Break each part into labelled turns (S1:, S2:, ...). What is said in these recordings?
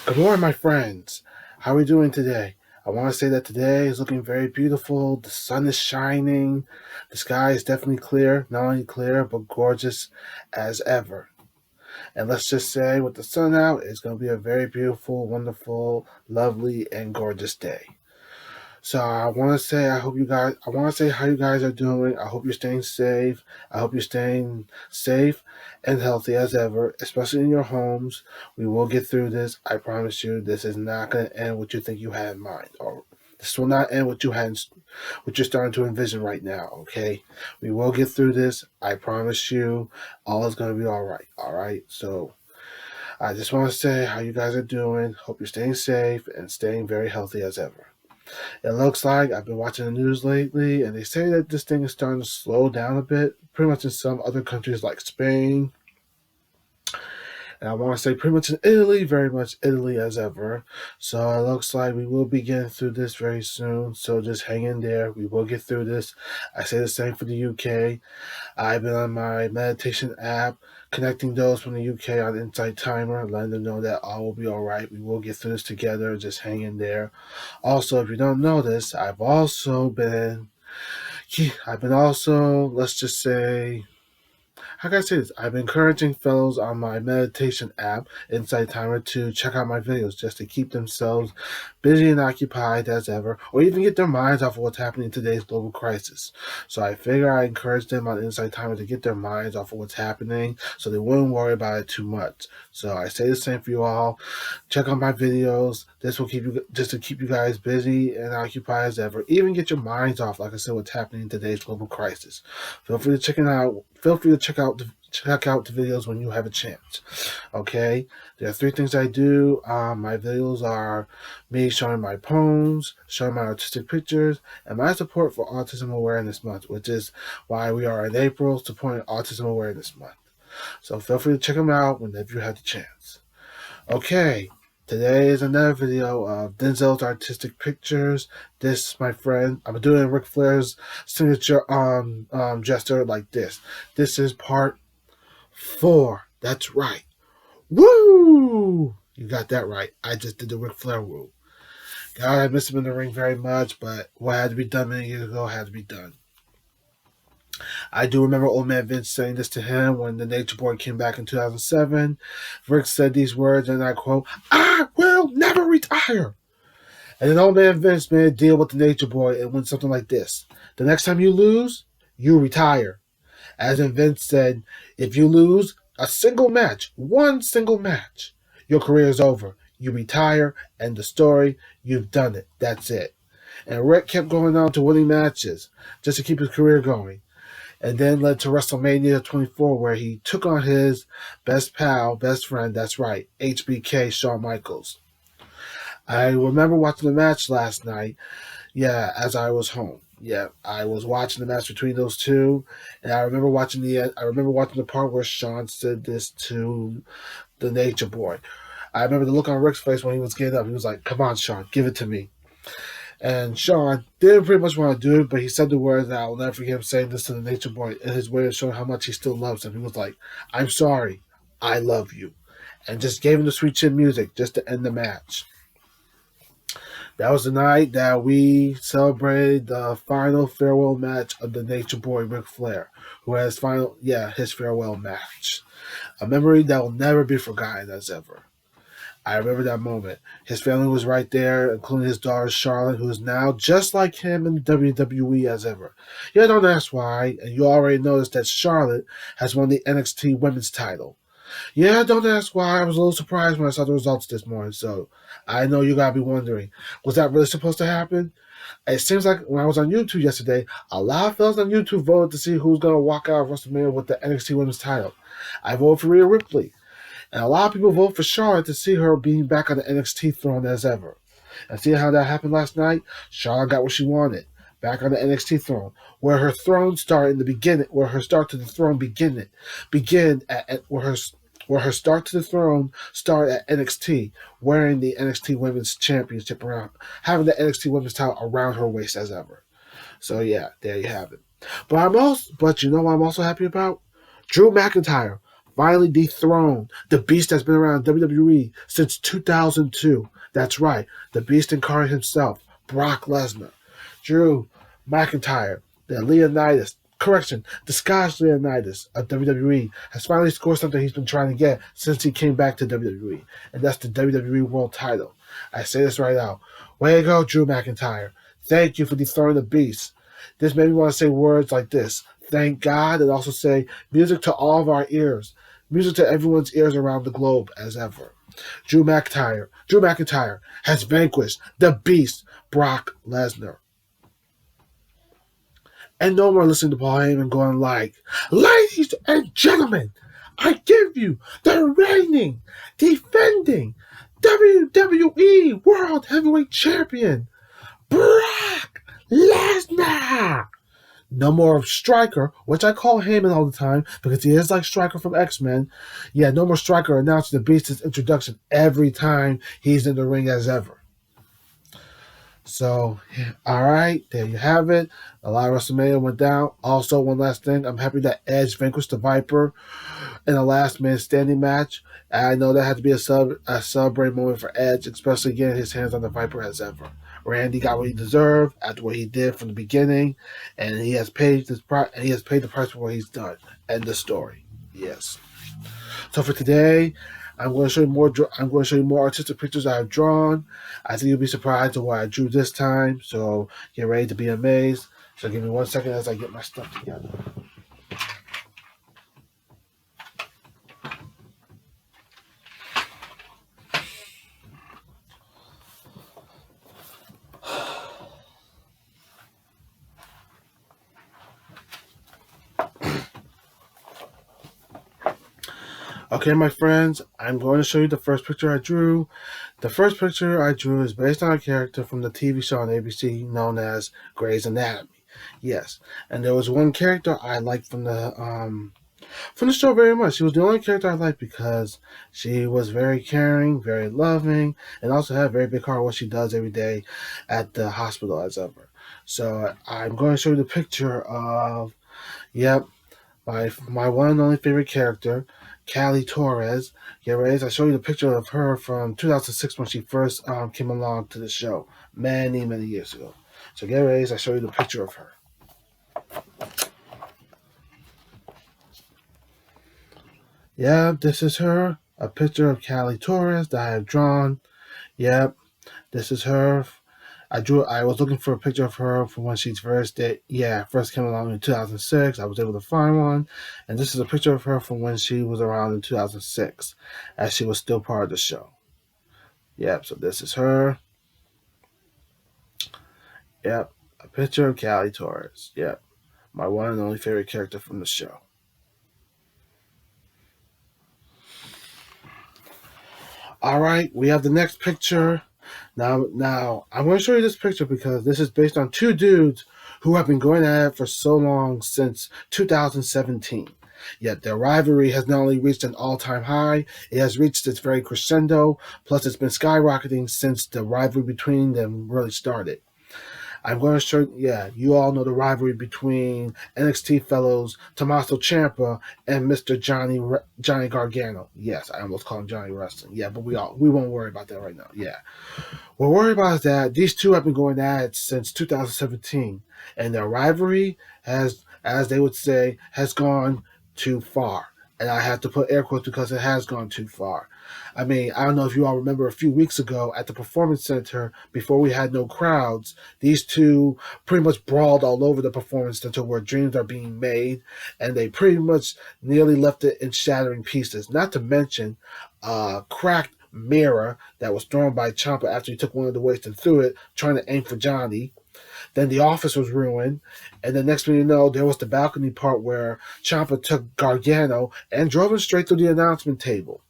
S1: Good morning, my friends. How are we doing today? I want to say that today is looking very beautiful. The sun is shining. The sky is definitely clear. Not only clear, but gorgeous as ever. And let's just say, with the sun out, it's going to be a very beautiful, wonderful, lovely, and gorgeous day. So I want to say, I want to say how you guys are doing. I hope you're staying safe. I hope you're staying safe and healthy as ever, especially in your homes. We will get through this. I promise you, this is not going to end what you think you had in mind. Or this will not end what what you're starting to envision right now, okay? We will get through this. I promise you, all is going to be all right, all right? So I just want to say how you guys are doing. Hope you're staying safe and staying very healthy as ever. It looks like I've been watching the news lately, and they say that this thing is starting to slow down a bit, pretty much in some other countries like Spain. And I want to say pretty much in Italy, very much Italy as ever. So it looks like we will be getting through this very soon. So just hang in there. We will get through this. I say the same for the UK. I've been on my meditation app, connecting those from the UK on Insight Timer, letting them know that all will be all right. We will get through this together. Just hang in there. Also, if you don't know this, I've been also, let's just say, how can I say this? I'm encouraging fellows on my meditation app, Insight Timer, to check out my videos just to keep themselves busy and occupied as ever, or even get their minds off of what's happening in today's global crisis. So I figure I encourage them on Insight Timer to get their minds off of what's happening so they wouldn't worry about it too much. So I say the same for you all. Check out my videos. This will keep you just to keep you guys busy and occupied as ever. Even get your minds off, like I said, what's happening in today's global crisis. Feel free to check it out. Feel free to check out the videos when you have a chance. Okay, there are three things I do. My videos are me showing my poems, showing my artistic pictures, and my support for Autism Awareness Month, which is why we are in April supporting Autism Awareness Month. So feel free to check them out whenever you have the chance. Okay, today is another video of Denzel's artistic pictures. This, my friend, I'm doing Ric Flair's signature gesture like this. This is part 4. That's right. Woo! You got that right. I just did the Ric Flair woo. God, I miss him in the ring very much, but what had to be done many years ago had to be done. I do remember Old Man Vince saying this to him when the Nature Boy came back in 2007. Rick said these words, and I quote, "I will never retire." And then Old Man Vince made a deal with the Nature Boy and went something like this: the next time you lose, you retire. As in Vince said, if you lose a single match, one single match, your career is over. You retire, and the story, you've done it. That's it. And Rick kept going on to winning matches just to keep his career going, and then led to WrestleMania 24, where he took on his best pal, best friend, that's right, HBK, Shawn Michaels. I remember watching the match last night, as I was home. I was watching the match between those two, and I remember watching the part where Shawn said this to the Nature Boy. I remember the look on Rick's face when he was getting up. He was like, "Come on, Shawn, give it to me." And Shawn didn't pretty much want to do it, but he said the words that I will never forget him saying this to the Nature Boy in his way of showing how much he still loves him. He was like, "I'm sorry, I love you," and just gave him the sweet chin music just to end the match. That was the night that we celebrated the final farewell match of the Nature Boy Ric Flair, who had his farewell match. A memory that will never be forgotten as ever. I remember that moment. His family was right there, including his daughter Charlotte, who is now just like him in WWE as ever. Yeah, don't ask why, and you already noticed that Charlotte has won the NXT Women's title. Yeah, don't ask why. I was a little surprised when I saw the results this morning, so I know you gotta be wondering, was that really supposed to happen? It seems like when I was on YouTube yesterday, a lot of fellas on YouTube voted to see who's gonna walk out of WrestleMania with the NXT Women's title. I voted for Rhea Ripley. And a lot of people vote for Charlotte to see her being back on the NXT throne as ever. And see how that happened last night? Charlotte got what she wanted. Back on the NXT throne. Where her throne started in the beginning, where her start to the throne where her start to the throne started at NXT, wearing the NXT Women's Championship around, having the NXT Women's title around her waist as ever. So yeah, there you have it. But you know what I'm also happy about? Drew McIntyre finally dethroned the beast that's been around WWE since 2002. That's right, the beast incarnate himself, Brock Lesnar. Drew McIntyre, the Leonidas, correction, disguised Leonidas of WWE, has finally scored something he's been trying to get since he came back to WWE, and that's the WWE World title. I say this right out. Way to go, Drew McIntyre. Thank you for dethroning the beast. This made me want to say words like this. Thank God, and also say music to all of our ears. Music to everyone's ears around the globe as ever. Drew McIntyre has vanquished the beast, Brock Lesnar. And no more listening to Paul Heyman going like, ladies and gentlemen, I give you the reigning, defending WWE World Heavyweight Champion, Brock Lesnar. No more of Stryker, which I call Heyman all the time because he is like Stryker from X-Men. Yeah, no more Stryker announcing the Beast's introduction every time he's in the ring as ever. So, all right, there you have it. A lot of WrestleMania went down. Also, one last thing, I'm happy that Edge vanquished the Viper in a last man standing match. And I know that had to be a celebratory moment for Edge, especially getting his hands on the Viper as ever. Randy got what he deserved after what he did from the beginning, and he has paid the price for what he's done. End the story. Yes. So for today, I'm going to show you more. I'm going to show you more artistic pictures I've drawn. I think you'll be surprised at what I drew this time. So get ready to be amazed. So give me 1 second as I get my stuff together. Okay, my friends, I'm going to show you the first picture I drew. The first picture I drew is based on a character from the TV show on ABC known as Grey's Anatomy. Yes, and there was one character I liked from the show very much. She was the only character I liked because she was very caring, very loving, and also had a very big heart what she does every day at the hospital as ever. So I'm going to show you the picture of, yep, my one and only favorite character, Callie Torres. Get ready, I show you the picture of her from 2006 when she first came along to the show many, many years ago. So get ready, I show you the picture of her. Yep, this is her. A picture of Callie Torres that I have drawn. Yep, this is her. I was looking for a picture of her from when she first came along in 2006. I was able to find one, and this is a picture of her from when she was around in 2006, as she was still part of the show. Yep, so this is her. Yep, a picture of Callie Torres. Yep, my one and only favorite character from the show. All right, we have the next picture. Now, I'm going to show you this picture because this is based on two dudes who have been going at it for so long since 2017. Yet their rivalry has not only reached an all-time high, it has reached its very crescendo, plus it's been skyrocketing since the rivalry between them really started. I'm going to show you all know the rivalry between NXT fellows Tommaso Ciampa and Mr. Johnny Gargano. Yes, I almost call him Johnny Wrestling. Yeah, but we won't worry about that right now. Yeah. What we're worried about is that these two have been going at it since 2017, and their rivalry has, as they would say, has gone too far. And I have to put air quotes because it has gone too far. I mean, I don't know if you all remember a few weeks ago at the Performance Center, before we had no crowds, these two pretty much brawled all over the Performance Center where dreams are being made, and they pretty much nearly left it in shattering pieces. Not to mention a cracked mirror that was thrown by Ciampa after he took one of the weights and threw it, trying to aim for Johnny. Then the office was ruined, and the next thing you know, there was the balcony part where Ciampa took Gargano and drove him straight to the announcement table.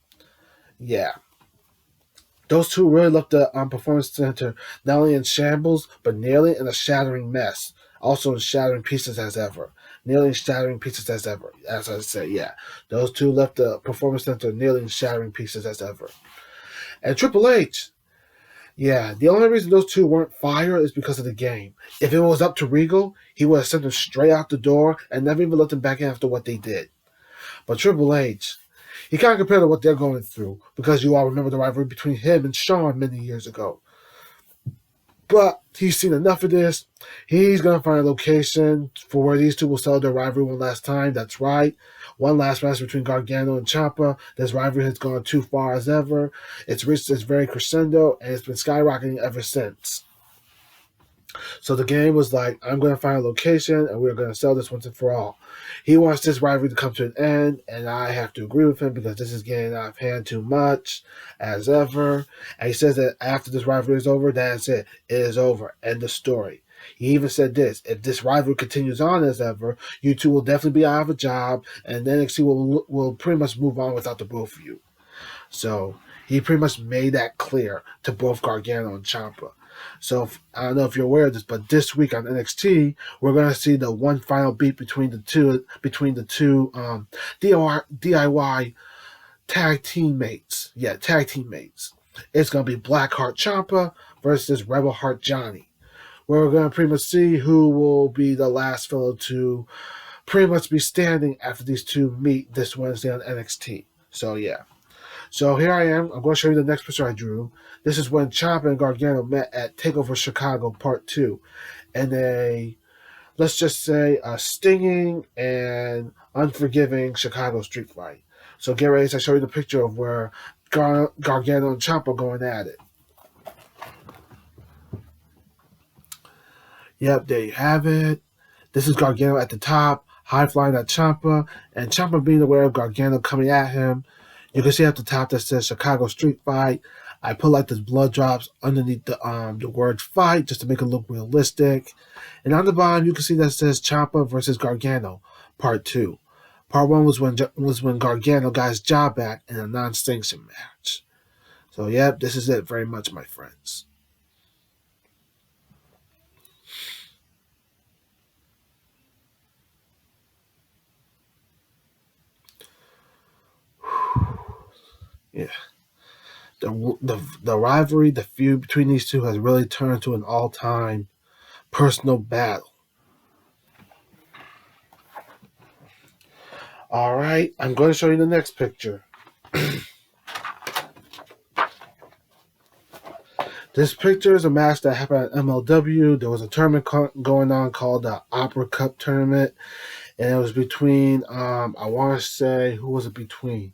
S1: Yeah. Those two really left the Performance Center not only in shambles, but nearly in a shattering mess. Also in shattering pieces as ever. Nearly in shattering pieces as ever. As I say, yeah. Those two left the Performance Center nearly in shattering pieces as ever. And Triple H, yeah, the only reason those two weren't fired is because of the game. If it was up to Regal, he would have sent them straight out the door and never even let them back in after what they did. But Triple H, He kind of compared to what they're going through because you all remember the rivalry between him and Shawn many years ago. But he's seen enough of this. He's going to find a location for where these two will settle their rivalry one last time. That's right. One last match between Gargano and Ciampa. This rivalry has gone too far as ever. It's reached its very crescendo, and it's been skyrocketing ever since. So the game was like, I'm going to find a location, and we're going to sell this once and for all. He wants this rivalry to come to an end, and I have to agree with him because this is getting out of hand too much, as ever. And he says that after this rivalry is over, that's it. It is over. End of story. He even said this: if this rivalry continues on as ever, you two will definitely be out of a job, and NXT will pretty much move on without the both of you. So he pretty much made that clear to both Gargano and Ciampa. So I don't know if you're aware of this, but this week on NXT, we're going to see the one final beat between the two DIY tag teammates. Yeah, tag teammates. It's going to be Blackheart Ciampa versus Rebel Heart Johnny. We're going to pretty much see who will be the last fellow to pretty much be standing after these two meet this Wednesday on NXT. So yeah. So here I am. I'm going to show you the next picture I drew. This is when Ciampa and Gargano met at TakeOver Chicago Part 2. And let's just say, a stinging and unforgiving Chicago street fight. So get ready as I show you the picture of where Gargano and Ciampa going at it. Yep, there you have it. This is Gargano at the top, high flying at Ciampa, and Ciampa being aware of Gargano coming at him. You can see at the top that says Chicago Street Fight. I put like this blood drops underneath the word fight just to make it look realistic. And on the bottom, you can see that says Ciampa versus Gargano, Part 2. Part 1 was when Gargano got his job back in a non-sanction match. So, yep, this is it very much, my friends. Yeah. The rivalry, the feud between these two has really turned to an all-time personal battle. All right, I'm going to show you the next picture. This picture is a match that happened at MLW. There was a tournament going on called the Opera Cup Tournament, and it was between, I want to say, who was it between?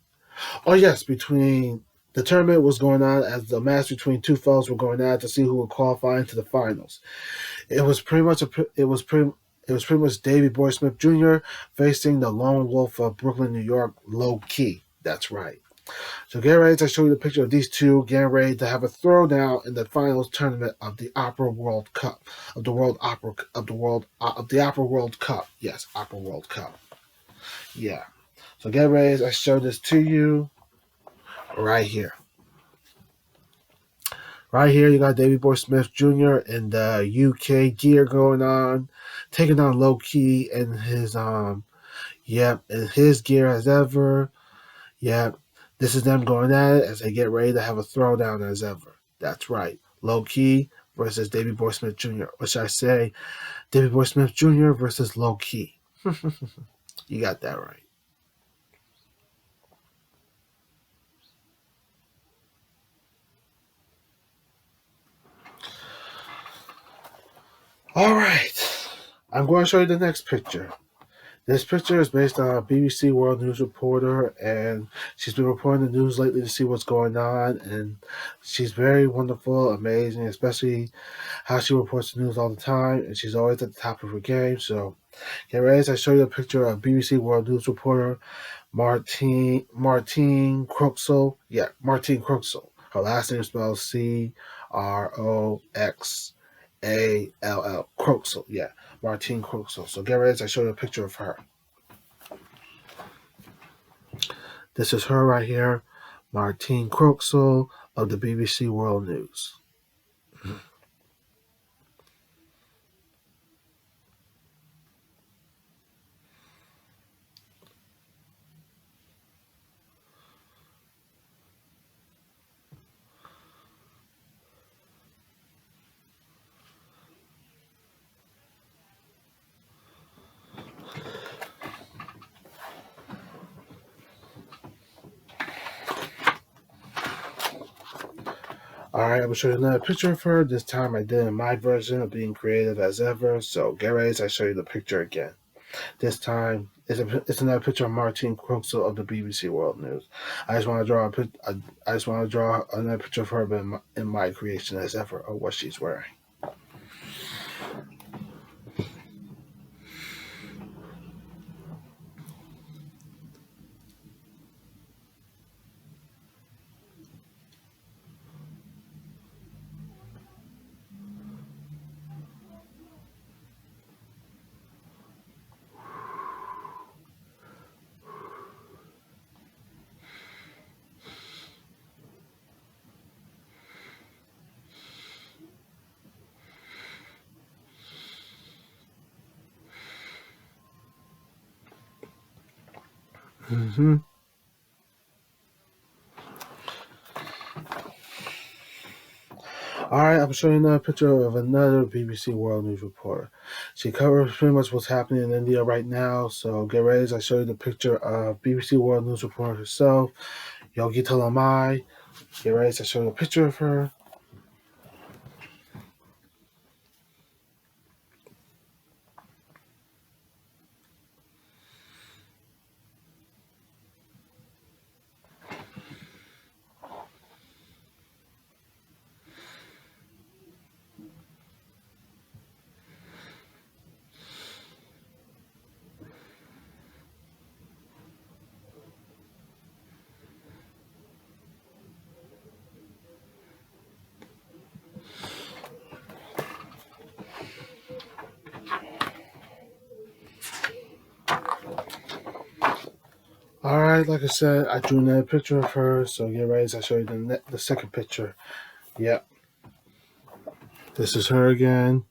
S1: Oh, yes, between the tournament was going on as the match between two fellows were going out to see who would qualify into the finals. It was pretty much Davey Boy Smith Jr. facing the Lone Wolf of Brooklyn, New York, Low Key. That's right. So get ready to show you the picture of these two getting ready to have a throwdown in the finals tournament of the Opera World Cup, of the Opera World Cup. Yes, Opera World Cup. Yeah. So get ready as I show this to you right here. Right here, you got Davey Boy Smith Jr. in the UK gear going on, taking on Low Key in his in his gear as ever. Yep. This is them going at it as they get ready to have a throwdown as ever. That's right. Low Key versus Davey Boy Smith Jr. Or should I say Davey Boy Smith Jr. versus Low Key. You got that right. All right. I'm going to show you the next picture. This picture is based on a BBC World News reporter, and she's been reporting the news lately to see what's going on, and she's very wonderful, amazing, especially how she reports the news all the time, and she's always at the top of her game. So, get ready as I show you a picture of BBC World News reporter Martine Croxall. Yeah, Martine Croxall. Her last name spells Croxall. Croxall. Yeah. Martine Croxall. So get ready as I show you a picture of her. This is her right here, Martine Croxall of the BBC World News. Alright, I will show you another picture of her. This time I did my version of being creative as ever. So get ready as I show you the picture again. This time it's another picture of Martine Croxall of the BBC World News. I just want to draw another picture of her in my creation as ever of what she's wearing. Mm-hmm. Alright, I'm showing you another picture of another BBC World News reporter. She covers pretty much what's happening in India right now, so get ready as I show you the picture of BBC World News reporter herself, Yogi Talamai. Get ready as I show you a picture of her. Alright, like I said, I drew another picture of her, so get ready as I show you the second picture. Yep. This is her again.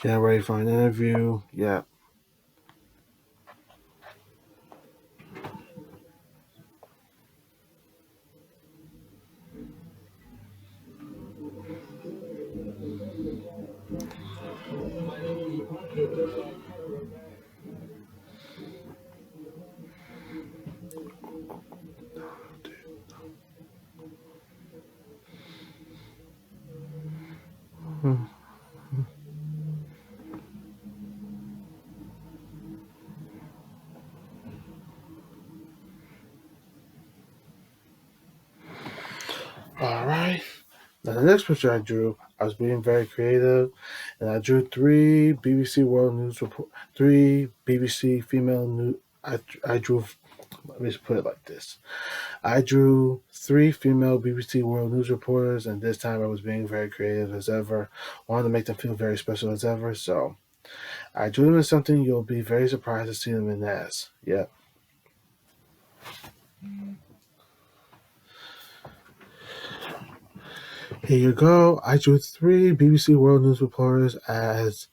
S1: Get ready for an interview. Yep. Alright. Now the next picture I drew, I was being very creative, and I drew three BBC female news. I drew. Let me just put it like this. I drew three female BBC World News reporters, and this time I was being very creative as ever. Wanted to make them feel very special as ever, so I drew them in something you'll be very surprised to see them in as. Yep. Here you go. I drew three BBC World News reporters as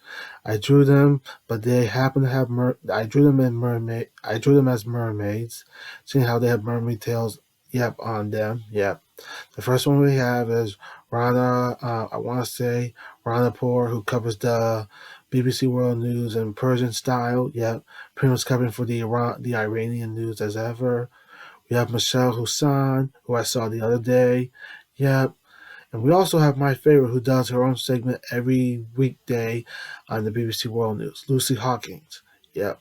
S1: I drew them, but they happen to have I drew them in mermaid. I drew them as mermaids, seeing how they have mermaid tails. Yep, on them. Yep. The first one we have is Rana. I want to say Ranapur, who covers the BBC World News in Persian style. Yep, pretty much covering for the Iranian news as ever. We have Michelle Hussain, who I saw the other day. Yep. And we also have my favorite, who does her own segment every weekday on the BBC World News, Lucy Hawkins. Yep.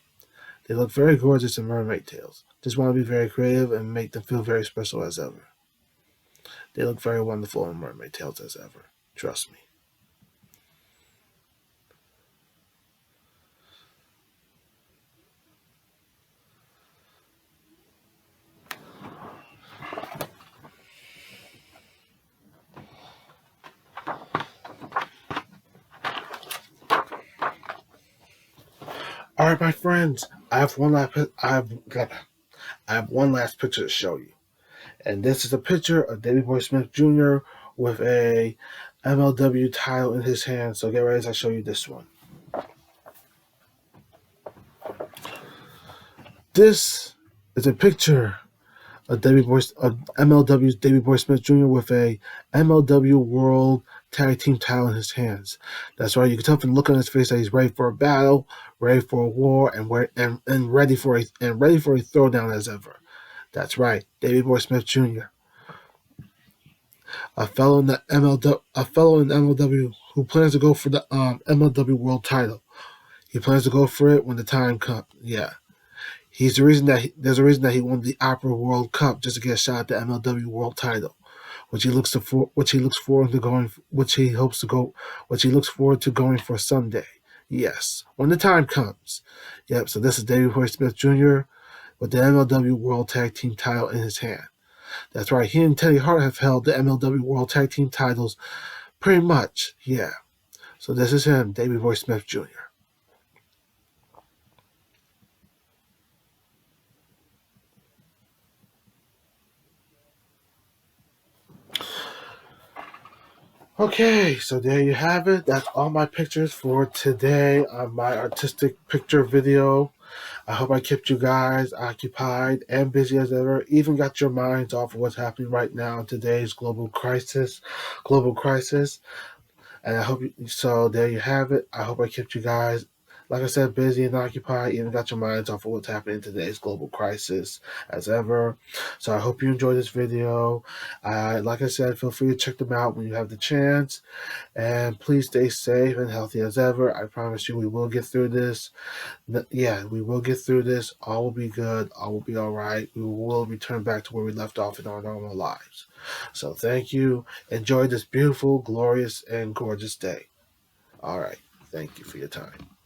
S1: They look very gorgeous in mermaid tails. Just want to be very creative and make them feel very special as ever. They look very wonderful in mermaid tails as ever. Trust me. All right, my friends. I have one last picture to show you, and this is a picture of Davey Boy Smith Jr. with a MLW title in his hand. So get ready as I show you this one. This is a picture of MLW's Davey Boy Smith Jr. with a MLW World Tag Team title in his hands. That's right. You can tell from the look on his face that he's ready for a battle, ready for a war, and ready for a throwdown as ever. That's right, Davey Boy Smith Jr. a fellow in MLW who plans to go for the MLW World Title. He plans to go for it when the time comes. Yeah, there's a reason that he won the Opera World Cup just to get a shot at the MLW World Title, which he looks forward to going for someday. Yes, when the time comes. Yep. So this is Davey Boy Smith Jr. with the MLW World Tag Team title in his hand. That's right. He and Teddy Hart have held the MLW World Tag Team titles pretty much. Yeah. So this is him, Davey Boy Smith Jr. Okay, so there you have it. That's all my pictures for today on my artistic picture video. I hope I kept you guys occupied and busy as ever. Even got your minds off of what's happening right now in today's global crisis. And I hope so. There you have it. I hope I kept you guys, like I said, busy and occupied. Even got your minds off of what's happening in today's global crisis as ever. So I hope you enjoyed this video. Like I said, feel free to check them out when you have the chance. And please stay safe and healthy as ever. I promise you, we will get through this. Yeah, we will get through this. All will be good. All will be all right. We will return back to where we left off in our normal lives. So thank you. Enjoy this beautiful, glorious, and gorgeous day. All right. Thank you for your time.